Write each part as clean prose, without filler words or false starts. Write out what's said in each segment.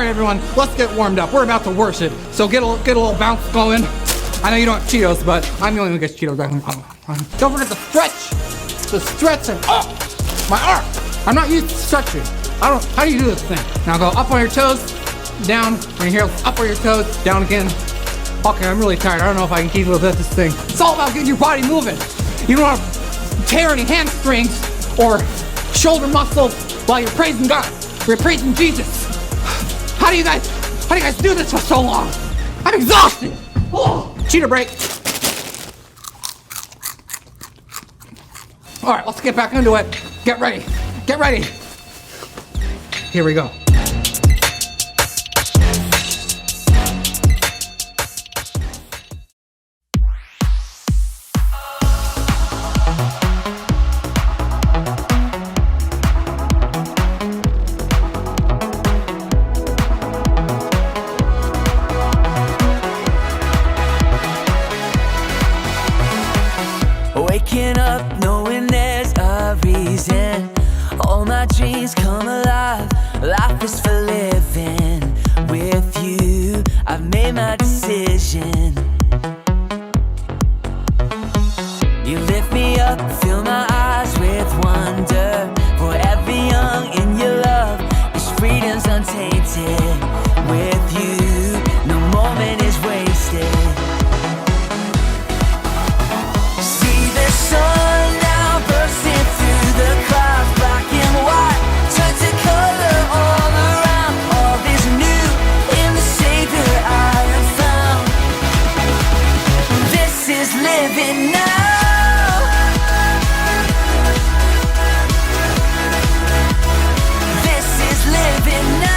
right, everyone, let's get warmed up. We're about to worship, so get a little bounce going. I know you don't have Cheetos, but I'm the only one who gets Cheetos. Don't forget to stretch. The stretching. Oh, my arm. I'm not used to stretching. How do you do this thing? Now go up on your toes, down, right here, up on your toes, down again. Okay, I'm really tired. I don't know if I can keep up with this thing. It's all about getting your body moving. You don't want to tear any hamstrings or shoulder muscles while you're praising God. You're praising Jesus. How do you guys do this for so long? I'm exhausted. Oh, cheater break. All right, let's get back into it. Get ready. Get ready. Here we go. Waking up knowing there's a reason. All my dreams come alive. Life is for living. With you, I've made my decision. You lift me up, fill my eyes with wonder. Forever young in your love, this freedom's untainted. With you, no moment is wasted. Sun now bursting through the clouds, black and white, turn to color all around. All is new in the Savior I have found. This is living now. This is living now.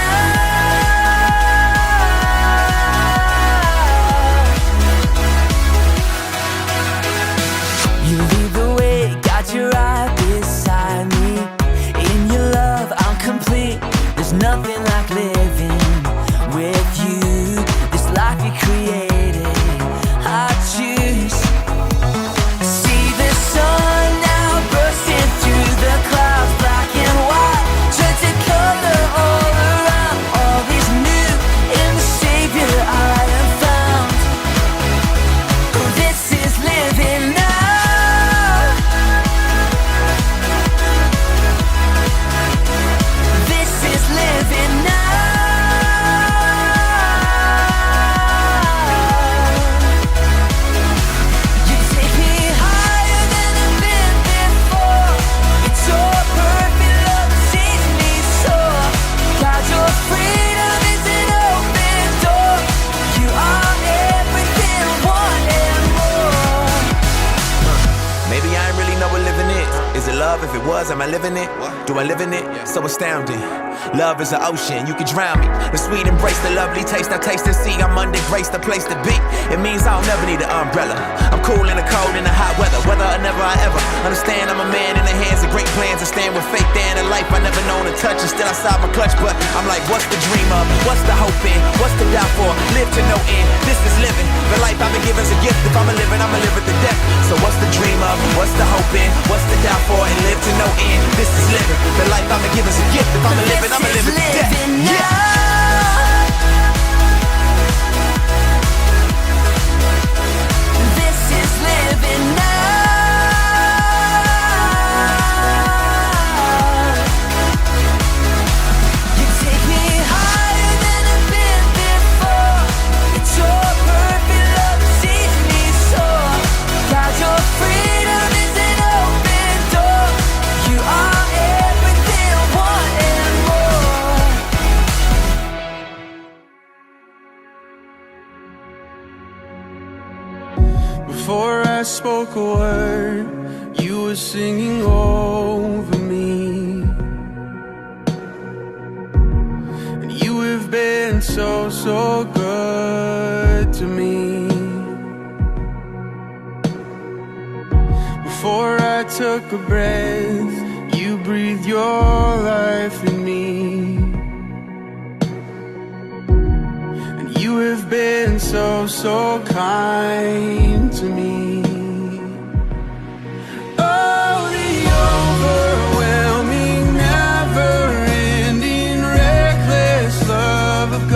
You lead the way, got your eye beside me. In your love, I'm complete. There's nothing like living with you. This life you created, I choose. See the sun now bursting through the clouds, black and white, turn to color all around. All is new in the Savior I have found. This is living now. If it was, am I living it? Do I live in it? So astounding. Love is an ocean, you can drown me. The sweet embrace, the lovely taste, I taste and see. I'm under grace, the place to be. It means I'll never need an umbrella. I'm cool in the cold, in the hot weather. Whether or never I ever understand, I'm a man in the hands of great plans. I stand with faith there in a life I never known to touch. And still outside my clutch, but I'm like, what's the dream of? What's the hope in? What's the doubt for? Live to no end, this is living. The life I've been given's a gift. If I'm a living, I'ma live it to death. So what's the dream of? What's the hope in? What's the doubt for? And live to no end, this is living. The life I've been given's a gift. If I'm a living, I'ma live it to death. Yeah. This is living now. You take me higher than I've been before. It's your perfect love that sees me soar. God, your freedom is an open door. You are everything I want and more. Before I spoke a word, you were singing over me. And you have been so, so good to me. Before I took a breath, you breathed your life in me. And you have been so, so kind to me. Oh, the overwhelming, never-ending, reckless love of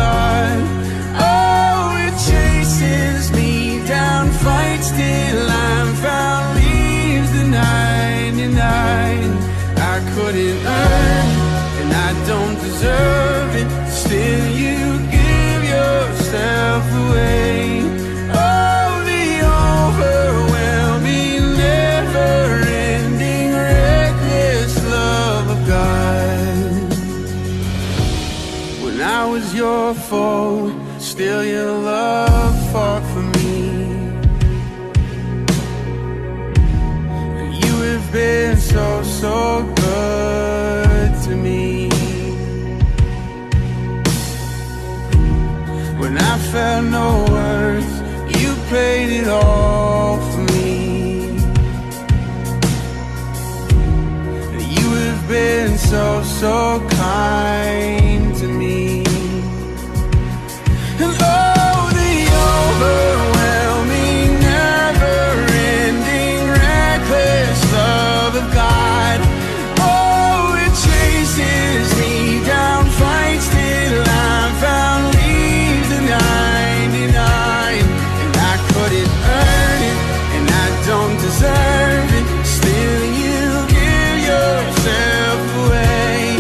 was your fault. Still your love fought for me. And you have been so, so good to me. When I felt no worth, you paid it all for me. You have been so, so kind to me. And oh, the overwhelming, never-ending, reckless love of God. Oh, it chases me down, fights till I'm found, leaves the 99. And I couldn't earn it, and I don't deserve it. Still you give yourself away.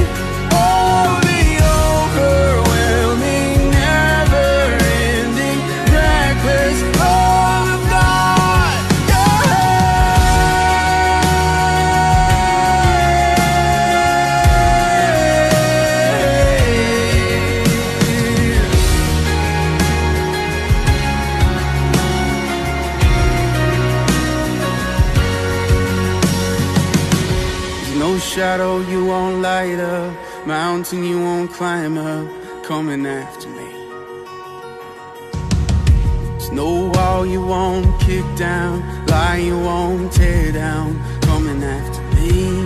Oh, the overwhelming, never-ending, reckless love of God. There's no shadow you won't light up, mountain you won't climb up, coming after me. There's no wall you won't kick down, lie you won't tear down, coming after me.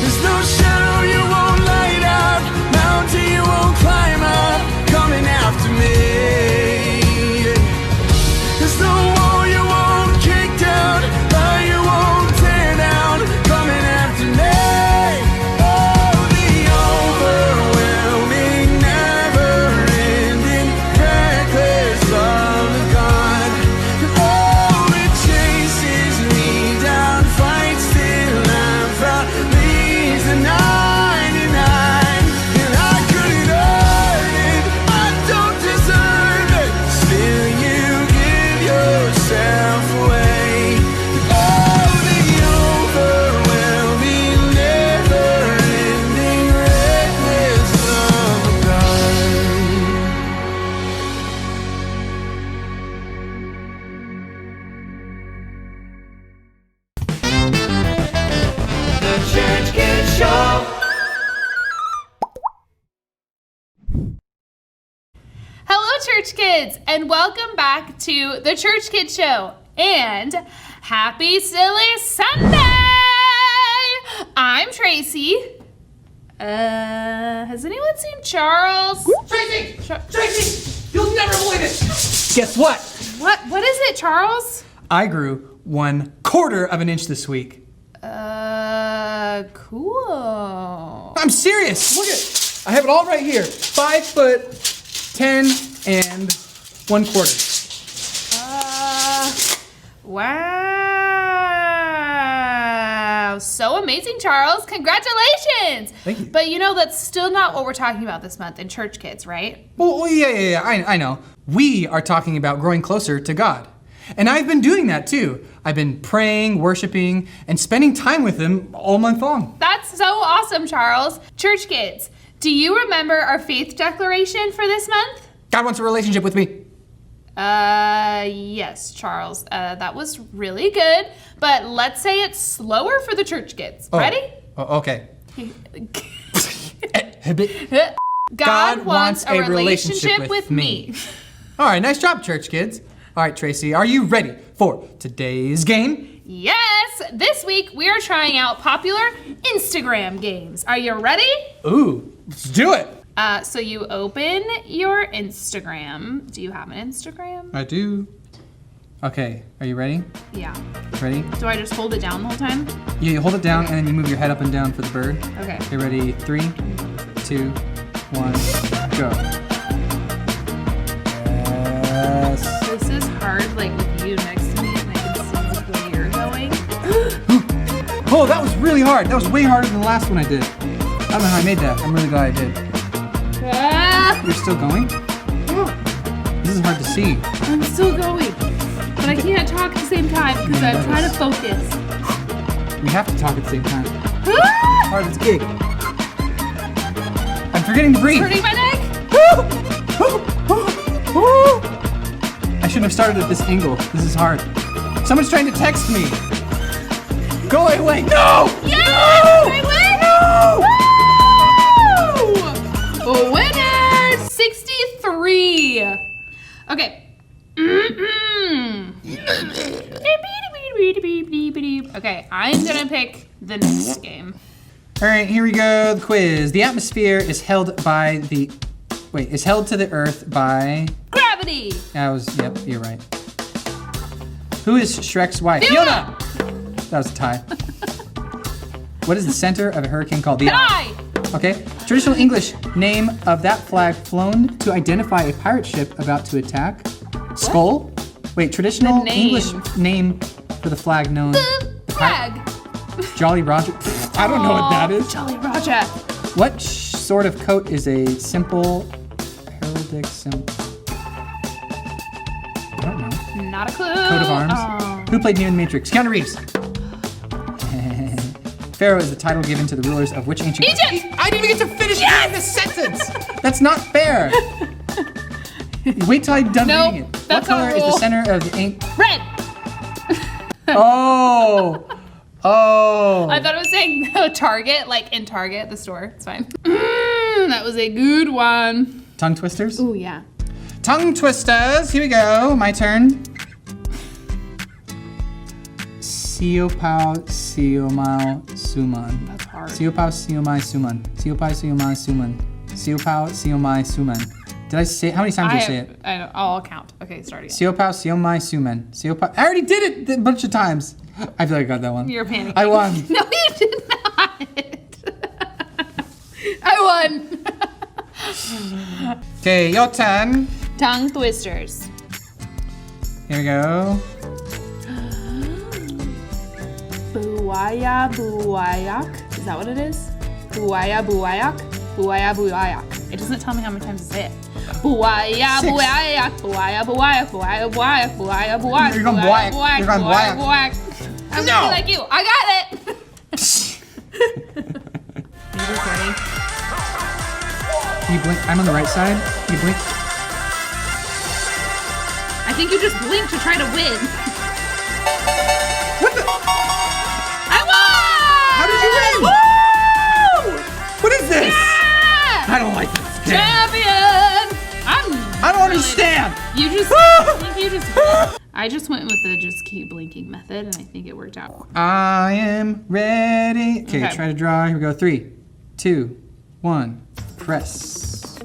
There's no shadow you won't light up, mountain you won't climb up, coming after me. There's no wall you won't kick down, lie you won't tear down, coming after me. Oh, the overwhelming, never-ending, reckless love of God. Oh, it chases me down, fights till I'm found, leaves the 99. And I couldn't earn it, I don't deserve it. Still you give yourself away. Oh, the overwhelming, never-ending, reckless love of God. The Church Kids Show. Hello, Church Kids, and welcome back to the Church Kids Show. And happy Silly Sunday! I'm Tracy. Has anyone seen Charles? Tracy! Tracy! You'll never believe it! Guess what? What is it, Charles? I grew 1/4 of an inch this week. Cool. I'm serious. Look at it. I have it all right here. 5'10" and 1/4. Wow. So amazing, Charles. Congratulations. Thank you. But you know, that's still not what we're talking about this month in Church Kids, right? Well, yeah. I know. We are talking about growing closer to God. And I've been doing that too. I've been praying, worshiping, and spending time with Him all month long. That's so awesome, Charles. Church Kids, do you remember our faith declaration for this month? God wants a relationship with me. Yes, Charles. That was really good, but let's say it slower for the Church Kids. Ready? Oh, okay. God wants a relationship with me. All right, nice job, Church Kids. All right, Tracy, are you ready for today's game? Yes! This week we are trying out popular Instagram games. Are you ready? Ooh, let's do it. So you open your Instagram. Do you have an Instagram? I do. Okay, are you ready? Yeah. Ready? Do I just hold it down the whole time? Yeah, you hold it down and then you move your head up and down for the bird. Okay. Okay, ready? 3, 2, 1, go. Yes. This is hard, like with you next to me, and I can see where you're going. Oh, that was really hard. That was way harder than the last one I did. I don't know how I made that. I'm really glad I did. You're still going? This is hard to see. I'm still going, but I can't talk at the same time because I'm trying to focus. We have to talk at the same time. All right, let's gig. I'm forgetting to breathe. Hurting my neck. I shouldn't have started at this angle. This is hard. Someone's trying to text me. Go away. No! Yes! No! I win! No! Woo! Winner! 63. Okay. Okay, I'm gonna pick the next game. All right, here we go. The quiz. The atmosphere is held to the Earth by. Gravity. Yep, you're right. Who is Shrek's wife? Fiona! That was a tie. What is the center of a hurricane called? The Eye. Okay. Traditional English name of that flag flown to identify a pirate ship about to attack. Skull. Wait, traditional The name. English name for the flag known. Flag. Jolly Roger. I don't know what that is. Jolly Roger. What sort of coat is a simple heraldic symbol? I don't know. Not a clue. Coat of arms. Oh. Who played Neo in the Matrix? Keanu Reeves. Pharaoh is the title given to the rulers of which ancient... Egypt! I didn't even get to finish reading the sentence! That's not fair! Wait till I'm done Nope, reading it. What that's not color a is the rule. center of the ink? Red. Oh! Oh! I thought it was saying Target, like in Target, the store. It's fine. That was a good one. Tongue twisters? Oh yeah. Tongue twisters! Here we go. My turn. Siopao Siomao Suman. That's hard. Siopao Siomai Suman. Siopao Siomai Suman. Siopao Siomai Suman. Did I say? How many times did I say it? I'll count. Okay, start again. Siopao Siomai Suman. Siopao. I already did it a bunch of times. I feel like I got that one. You're panicking. I won. No, you did not. I won. Okay, your turn. Tongue twisters. Here we go. Buaya buayak. Is that what it is? Buaya buayak. Buaya buayak. It doesn't tell me how many times to say it. Buaya Six. buayak. Buaya buayak. Buaya buayak. Buaya buayak. You're going buaya buayak. You're going buaya buayak. I'm No. gonna be like you. I got it. You just ready? You blink. I'm on the right side. You blink. I think you just blinked to try to win. What the? I won! How did you win? Woo! What is this? Yeah! I don't like this game. Champion! I don't understand. You just, I just went with the just keep blinking method, and I think it worked out. I am ready. Okay, Okay. try to draw. Here we go. 3, 2, 1. Press.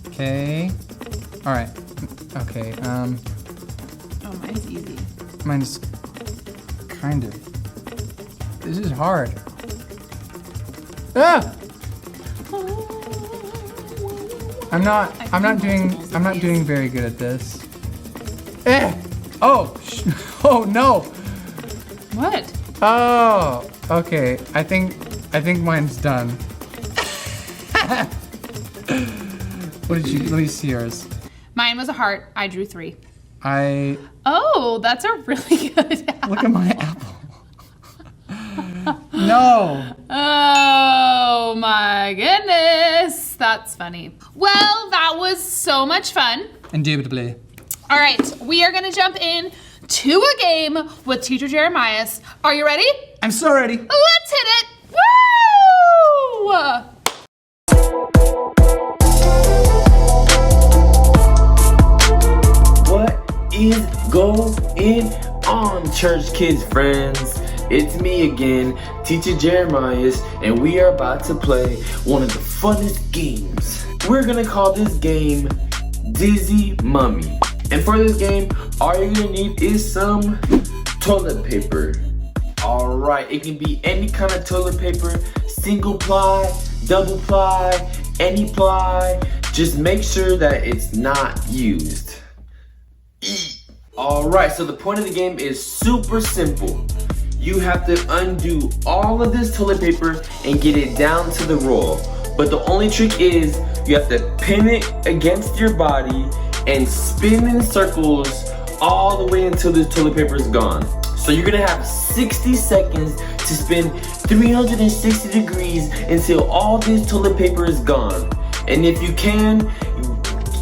Okay. All right. Okay. Oh, mine's easy. Mine's kind of. This is hard. Ah! I'm not doing very good at this. Eh! Oh! Oh no! What? Oh! Okay. I think mine's done. What did you? Let me see yours. Mine was a heart. I drew 3. I Oh, that's a really good apple. look at my apple. No. Oh my goodness. That's funny. Well, that was so much fun. Indubitably. All right, we are gonna jump in to a game with Teacher Jeremias. Are you ready? I'm so ready. Let's hit it. Woo! What is going on, church kids friends? It's me again, Teacher Jeremias, and we are about to play one of the funnest games. We're gonna call this game Dizzy Mummy. And for this game, all you're gonna need is some toilet paper. Alright, it can be any kind of toilet paper, single ply, double ply, any ply. Just make sure that it's not used. Alright, so the point of the game is super simple. You have to undo all of this toilet paper and get it down to the roll. But the only trick is you have to pin it against your body and spin in circles all the way until this toilet paper is gone. So you're gonna have 60 seconds to spin 360 degrees until all this toilet paper is gone. And if you can,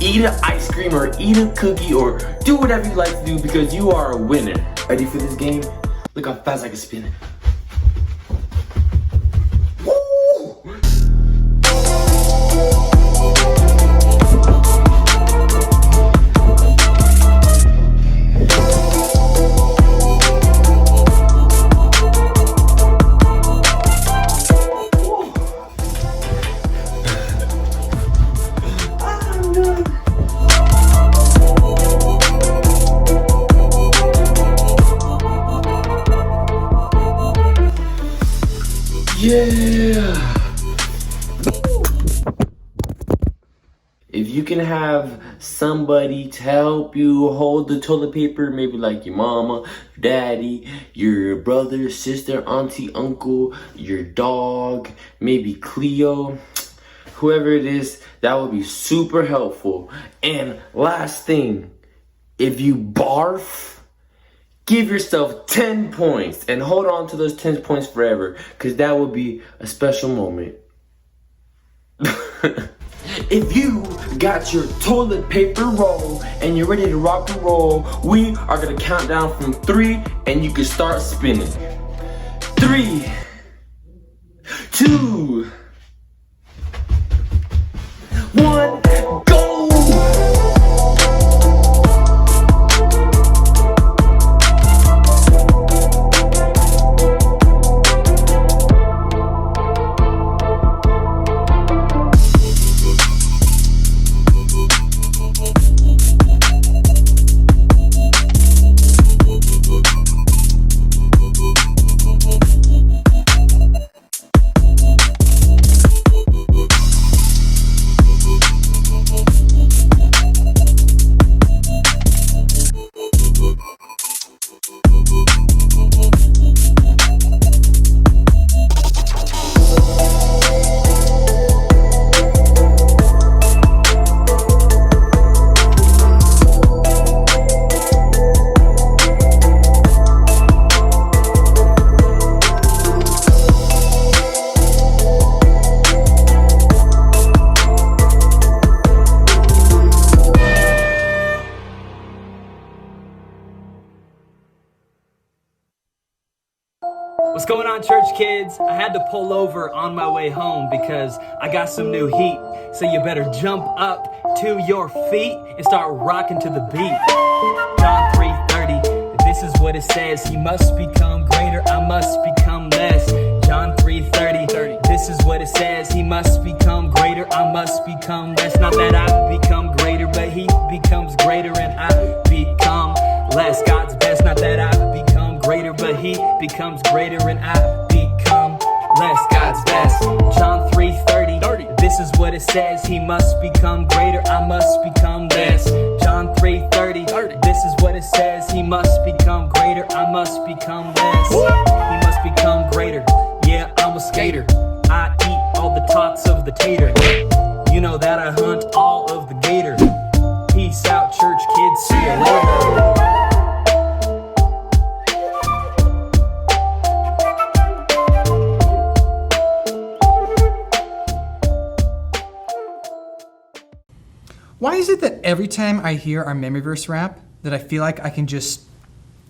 eat an ice cream or eat a cookie or do whatever you like to do because you are a winner. Ready for this game? Look how fast I can spin it. Yeah! If you can have somebody to help you hold the toilet paper, maybe like your mama, daddy, your brother, sister, auntie, uncle, your dog, maybe Cleo, whoever it is, that would be super helpful. And last thing, if you barf, give yourself 10 points and hold on to those 10 points forever, because that would be a special moment. If you got your toilet paper roll and you're ready to rock and roll, we are going to count down from 3 and you can start spinning. 3, 2, 1, go! What's going on, church kids? I had to pull over on my way home because I got some new heat. So you better jump up to your feet and start rocking to the beat. John 3:30, this is what it says. He must become greater, I must become less. John 3:30, this is what it says. He must become greater, I must become less. Not that I become greater, but he becomes greater and I become less. God's best, not that I become greater, but he becomes greater and I become less. God's best. John 3:30, this is what it says. He must become greater, I must become less. John 3:30, this is what it says. He must become greater, I must become less. He must become greater, yeah, I'm a skater. I eat all the tots of the tater. You know that I hunt all of the gator. Peace out, church kids, see you later. Why is it that every time I hear our memory verse rap that I feel like I can just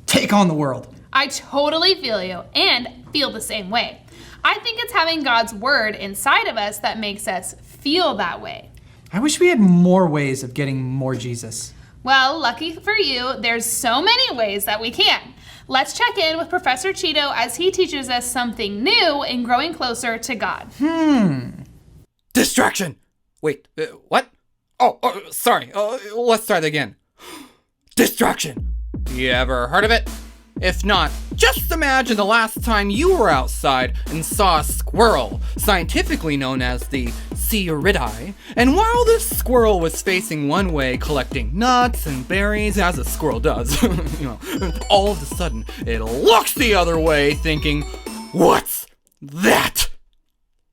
take on the world? I totally feel you and feel the same way. I think it's having God's word inside of us that makes us feel that way. I wish we had more ways of getting more Jesus. Well, lucky for you, there's so many ways that we can. Let's check in with Professor Cheeto as he teaches us something new in growing closer to God. Distraction! Wait, what? Oh, sorry. Let's start again. Distraction. You ever heard of it? If not, just imagine the last time you were outside and saw a squirrel, scientifically known as the K-3rd, and while this squirrel was facing one way collecting nuts and berries, as a squirrel does, all of a sudden it looks the other way thinking, what's that?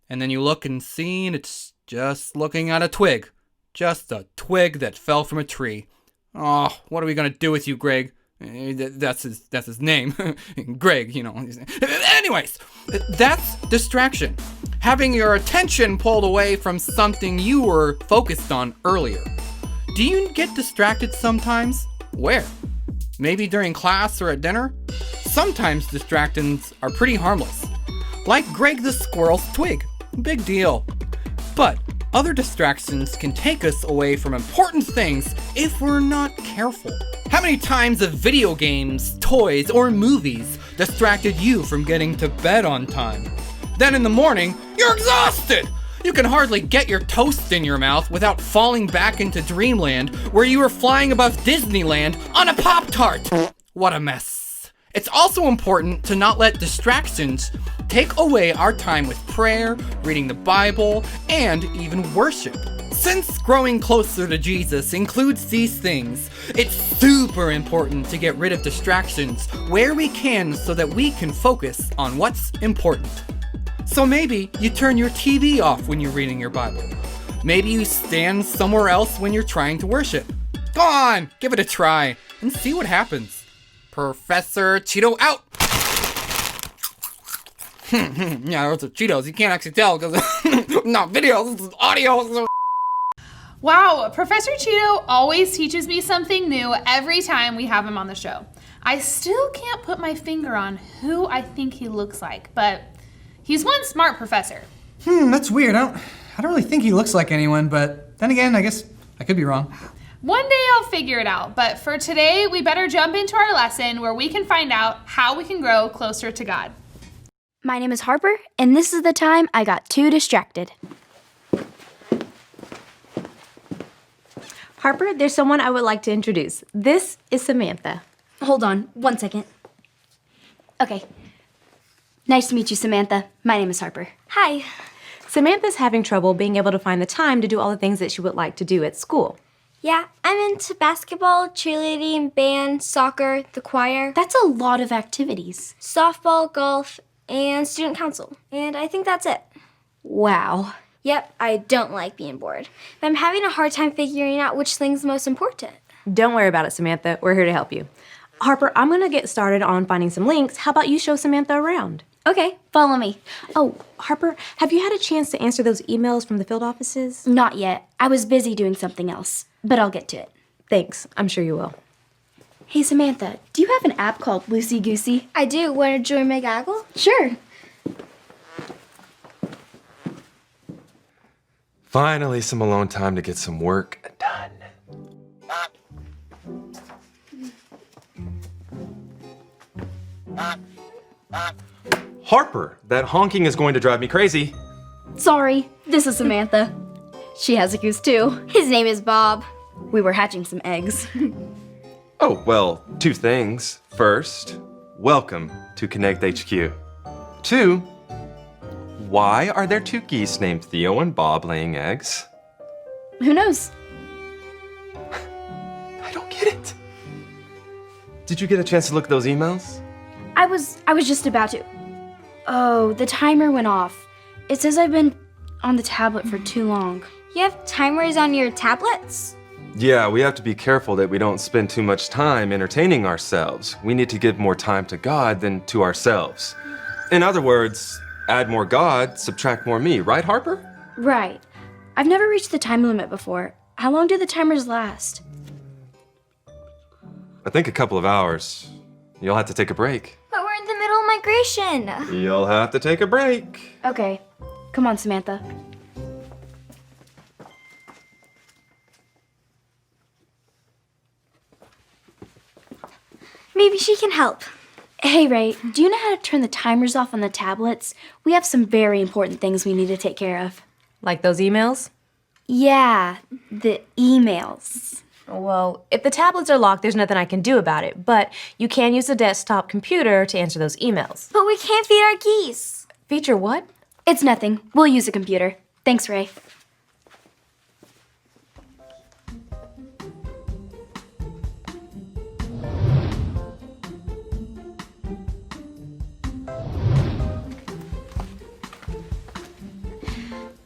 And then you look and see and it's just looking at a twig. Just a twig that fell from a tree. Oh, what are we gonna do with you, Greg? That's his name. Greg, Anyways, that's distraction. having your attention pulled away from something you were focused on earlier. Do you get distracted sometimes? Where? Maybe during class or at dinner? Sometimes distractions are pretty harmless. Like Greg the squirrel's twig. Big deal. But other distractions can take us away from important things if we're not careful. How many times have video games, toys, or movies distracted you from getting to bed on time? Then in the morning, you're exhausted! You can hardly get your toast in your mouth without falling back into dreamland where you were flying above Disneyland on a Pop-Tart! What a mess. It's also important to not let distractions take away our time with prayer, reading the Bible, and even worship. Since growing closer to Jesus includes these things, it's super important to get rid of distractions where we can so that we can focus on what's important. So maybe you turn your TV off when you're reading your Bible. Maybe you stand somewhere else when you're trying to worship. Go on, give it a try and see what happens. Professor Cheeto out! Yeah, those are Cheetos. You can't actually tell because not videos, this is audio. Wow, Professor Cheeto always teaches me something new every time we have him on the show. I still can't put my finger on who I think he looks like, but he's one smart professor. That's weird. I don't really think he looks like anyone, but then again, I guess I could be wrong. One day I'll figure it out, but for today, we better jump into our lesson where we can find out how we can grow closer to God. My name is Harper, and this is the time I got too distracted. Harper, there's someone I would like to introduce. This is Samantha. Hold on, 1 second. Okay. Nice to meet you, Samantha. My name is Harper. Hi. Samantha's having trouble being able to find the time to do all the things that she would like to do at school. Yeah, I'm into basketball, cheerleading, band, soccer, the choir. That's a lot of activities. Softball, golf, and student council. And I think that's it. Wow. Yep, I don't like being bored. But I'm having a hard time figuring out which thing's most important. Don't worry about it, Samantha. We're here to help you. Harper, I'm going to get started on finding some links. How about you show Samantha around? Okay, follow me. Oh, Harper, have you had a chance to answer those emails from the field offices? Not yet. I was busy doing something else, but I'll get to it. Thanks. I'm sure you will. Hey, Samantha, do you have an app called Loosey Goosey? I do. Want to join my gaggle? Sure. Finally, some alone time to get some work done. Harper, that honking is going to drive me crazy. Sorry, this is Samantha. She has a goose too. His name is Bob. We were hatching some eggs. Oh, well, 2 things. First, welcome to Connect HQ. 2, why are there 2 geese named Theo and Bob laying eggs? Who knows? I don't get it. Did you get a chance to look at those emails? I was just about to. Oh, the timer went off. It says I've been on the tablet for too long. You have timers on your tablets? Yeah, we have to be careful that we don't spend too much time entertaining ourselves. We need to give more time to God than to ourselves. In other words, add more God, subtract more me, right, Harper? Right. I've never reached the time limit before. How long do the timers last? I think a couple of hours. You'll have to take a break. But we're in the middle of migration. You'll have to take a break. Okay. Come on, Samantha. Maybe she can help. Hey, Ray, do you know how to turn the timers off on the tablets? We have some very important things we need to take care of. Like those emails? Yeah, the emails. Well, if the tablets are locked, there's nothing I can do about it, but you can use a desktop computer to answer those emails. But we can't feed our geese. Feature what? It's nothing. We'll use a computer. Thanks, Ray.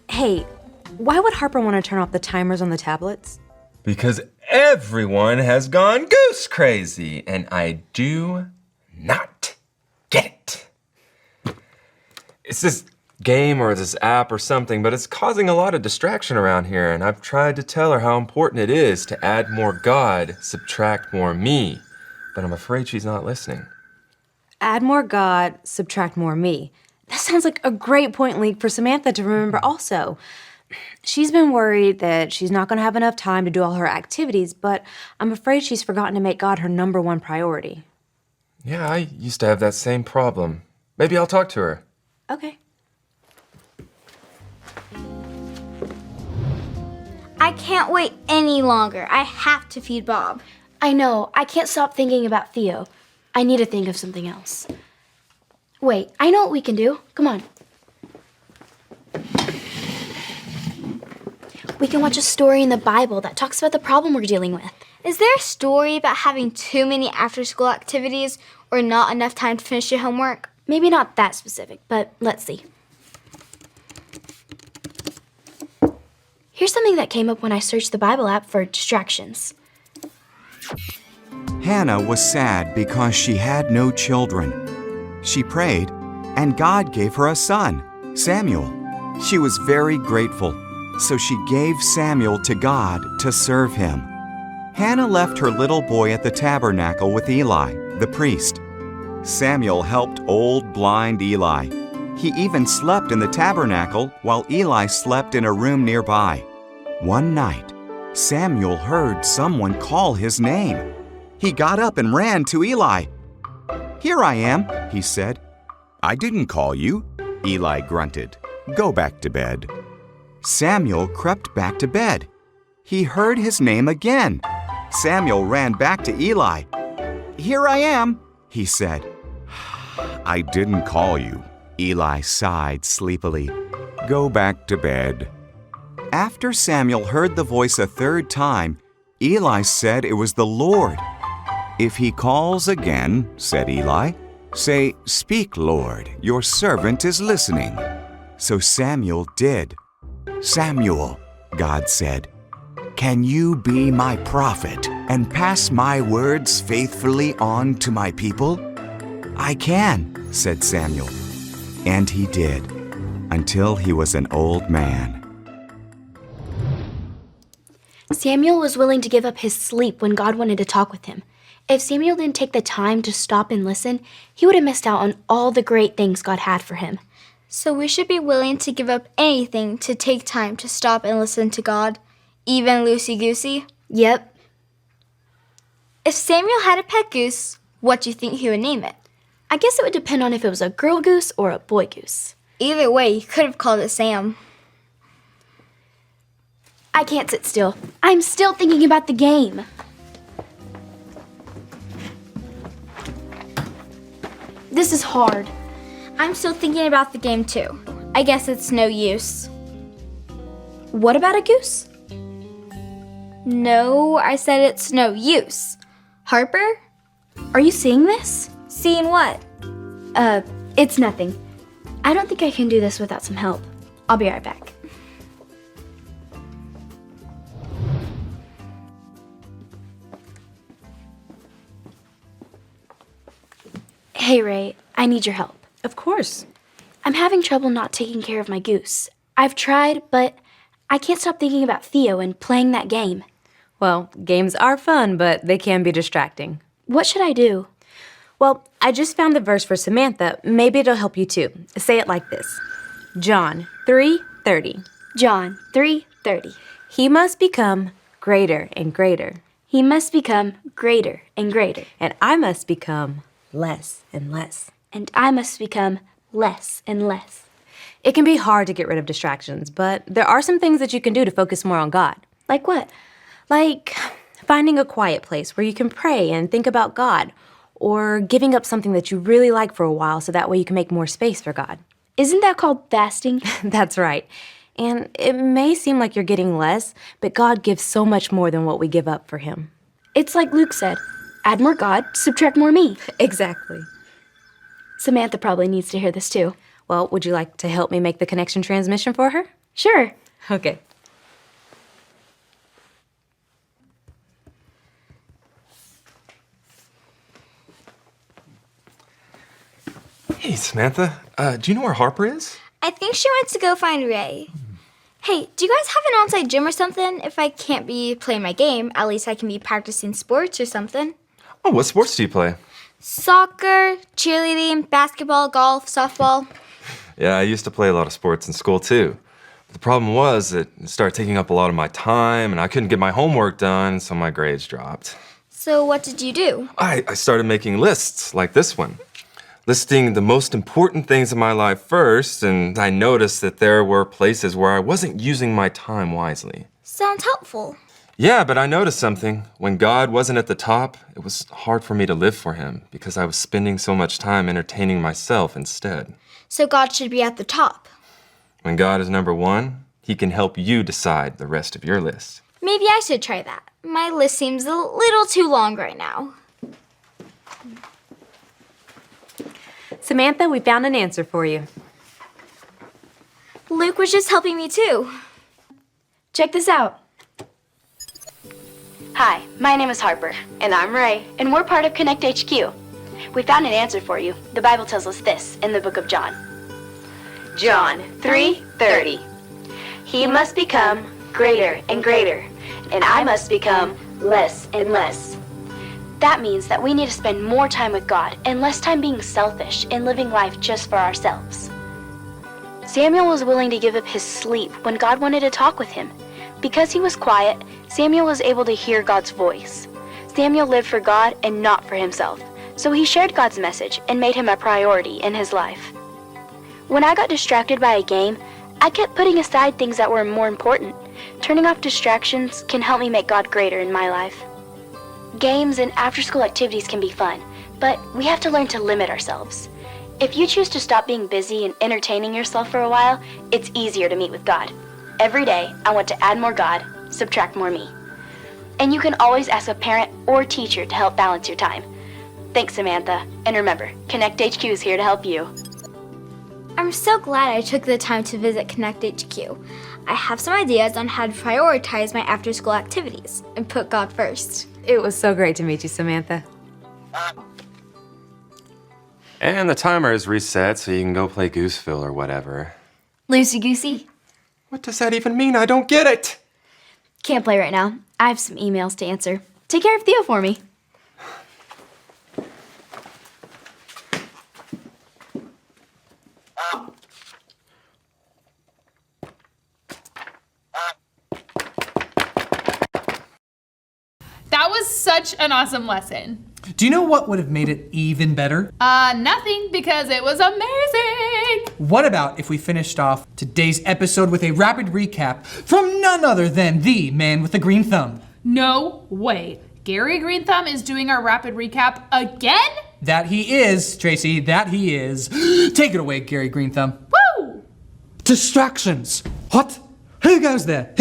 Hey, why would Harper want to turn off the timers on the tablets? Because everyone has gone goose crazy, and I do not get it. It's this game or this app or something, but it's causing a lot of distraction around here, and I've tried to tell her how important it is to add more God, subtract more me, but I'm afraid she's not listening. Add more God, subtract more me. That sounds like a great point link for Samantha to remember also. She's been worried that she's not going to have enough time to do all her activities, but I'm afraid she's forgotten to make God her #1 priority. Yeah, I used to have that same problem. Maybe I'll talk to her. Okay. I can't wait any longer. I have to feed Bob. I know. I can't stop thinking about Theo. I need to think of something else. Wait, I know what we can do. Come on. We can watch a story in the Bible that talks about the problem we're dealing with. Is there a story about having too many after-school activities or not enough time to finish your homework? Maybe not that specific, but let's see. Here's something that came up when I searched the Bible app for distractions. Hannah was sad because she had no children. She prayed, and God gave her a son, Samuel. She was very grateful, so she gave Samuel to God to serve him. Hannah left her little boy at the tabernacle with Eli, the priest. Samuel helped old blind Eli. He even slept in the tabernacle while Eli slept in a room nearby. One night, Samuel heard someone call his name. He got up and ran to Eli. "Here I am," he said. "I didn't call you," Eli grunted. "Go back to bed." Samuel crept back to bed. He heard his name again. Samuel ran back to Eli. "Here I am," he said. "I didn't call you," Eli sighed sleepily. "Go back to bed." After Samuel heard the voice a third time, Eli said it was the Lord. "If he calls again," said Eli, "say, 'Speak, Lord, your servant is listening.'" So Samuel did. "Samuel," God said, "can you be my prophet and pass my words faithfully on to my people?" "I can," said Samuel. And he did, until he was an old man. Samuel was willing to give up his sleep when God wanted to talk with him. If Samuel didn't take the time to stop and listen, he would have missed out on all the great things God had for him. So we should be willing to give up anything to take time to stop and listen to God, even loosey-goosey? Yep. If Samuel had a pet goose, what do you think he would name it? I guess it would depend on if it was a girl goose or a boy goose. Either way, he could have called it Sam. I can't sit still. I'm still thinking about the game. This is hard. I'm still thinking about the game too. I guess it's no use. What about a goose? No, I said it's no use. Harper? Are you seeing this? Seeing what? It's nothing. I don't think I can do this without some help. I'll be right back. Hey, Ray, I need your help. Of course. I'm having trouble not taking care of my goose. I've tried, but I can't stop thinking about Theo and playing that game. Well, games are fun, but they can be distracting. What should I do? Well, I just found the verse for Samantha. Maybe it'll help you too. Say it like this. John 3:30. John 3:30. He must become greater and greater. He must become greater and greater. And I must become less and less. And I must become less and less. It can be hard to get rid of distractions, but there are some things that you can do to focus more on God. Like what? Like finding a quiet place where you can pray and think about God, or giving up something that you really like for a while so that way you can make more space for God. Isn't that called fasting? That's right. And it may seem like you're getting less, but God gives so much more than what we give up for Him. It's like Luke said, add more God, subtract more me. Exactly. Samantha probably needs to hear this too. Well, would you like to help me make the connection transmission for her? Sure. Okay. Hey, Samantha. Do you know where Harper is? I think she went to go find Ray. Hey, do you guys have an on-site gym or something? If I can't be playing my game, at least I can be practicing sports or something. Oh, what sports do you play? Soccer, cheerleading, basketball, golf, softball. Yeah, I used to play a lot of sports in school too. The problem was it started taking up a lot of my time and I couldn't get my homework done, so my grades dropped. So what did you do? I started making lists like this one, listing the most important things in my life first, and I noticed that there were places where I wasn't using my time wisely. Sounds helpful. Yeah, but I noticed something. When God wasn't at the top, it was hard for me to live for him because I was spending so much time entertaining myself instead. So God should be at the top. When God is number one, he can help you decide the rest of your list. Maybe I should try that. My list seems a little too long right now. Samantha, we found an answer for you. Luke was just helping me too. Check this out. Hi, my name is Harper. And I'm Ray. And we're part of Connect HQ. We found an answer for you. The Bible tells us this in the book of John. John 3:30. He must become greater and greater, and I must become less and less. That means that we need to spend more time with God and less time being selfish and living life just for ourselves. Samuel was willing to give up his sleep when God wanted to talk with him. Because he was quiet, Samuel was able to hear God's voice. Samuel lived for God and not for himself, so he shared God's message and made him a priority in his life. When I got distracted by a game, I kept putting aside things that were more important. Turning off distractions can help me make God greater in my life. Games and after-school activities can be fun, but we have to learn to limit ourselves. If you choose to stop being busy and entertaining yourself for a while, it's easier to meet with God. Every day, I want to add more God, subtract more me. And you can always ask a parent or teacher to help balance your time. Thanks, Samantha. And remember, Connect HQ is here to help you. I'm so glad I took the time to visit Connect HQ. I have some ideas on how to prioritize my after-school activities and put God first. It was so great to meet you, Samantha. And the timer is reset so you can go play Gooseville or whatever. Loosey goosey. What does that even mean? I don't get it. Can't play right now. I have some emails to answer. Take care of Theo for me. That was such an awesome lesson. Do you know what would have made it even better? Nothing, because it was amazing. What about if we finished off today's episode with a rapid recap from none other than the man with the green thumb? No way. Gary Green Thumb is doing our rapid recap again? That he is, Tracy, that he is. Take it away, Gary Green Thumb. Woo! Distractions. What? Who goes there?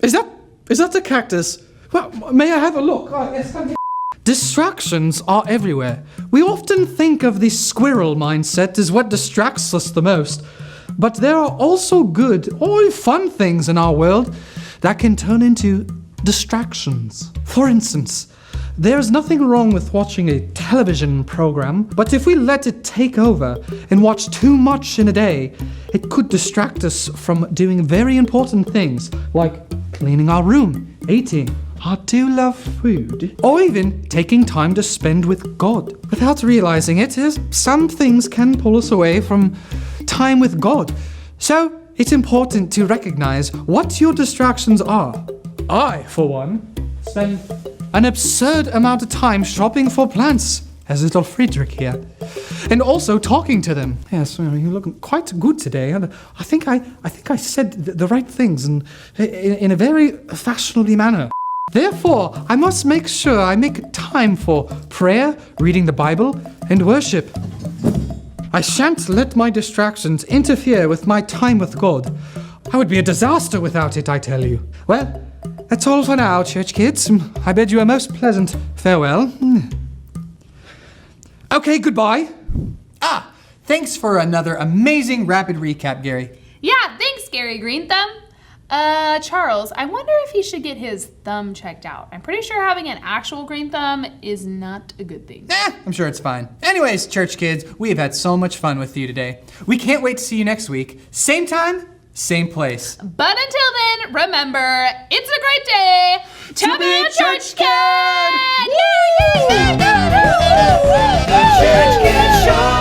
Is that the cactus? Well, may I have a look? Oh, yes, come here. Distractions are everywhere. We often think of the squirrel mindset as what distracts us the most. But there are also good or fun things in our world that can turn into distractions. For instance, there's nothing wrong with watching a television program, but if we let it take over and watch too much in a day, it could distract us from doing very important things like cleaning our room, eating, I do love food. Or even taking time to spend with God. Without realizing it, some things can pull us away from time with God. So it's important to recognize what your distractions are. I, for one, spend an absurd amount of time shopping for plants, as little Friedrich here. And also talking to them. Yes, you look quite good today. And I think I said the right things in a very fashionably manner. Therefore, I must make sure I make time for prayer, reading the Bible, and worship. I shan't let my distractions interfere with my time with God. I would be a disaster without it, I tell you. Well, that's all for now, church kids. I bid you a most pleasant farewell. Okay, goodbye. Thanks for another amazing rapid recap, Gary. Yeah, thanks, Gary Green Thumb. Charles, I wonder if he should get his thumb checked out. I'm pretty sure having an actual green thumb is not a good thing. I'm sure it's fine. Anyways, church kids, we have had so much fun with you today. We can't wait to see you next week. Same time, same place. But until then, remember, it's a great day to be a church kid! The Church Kid Show.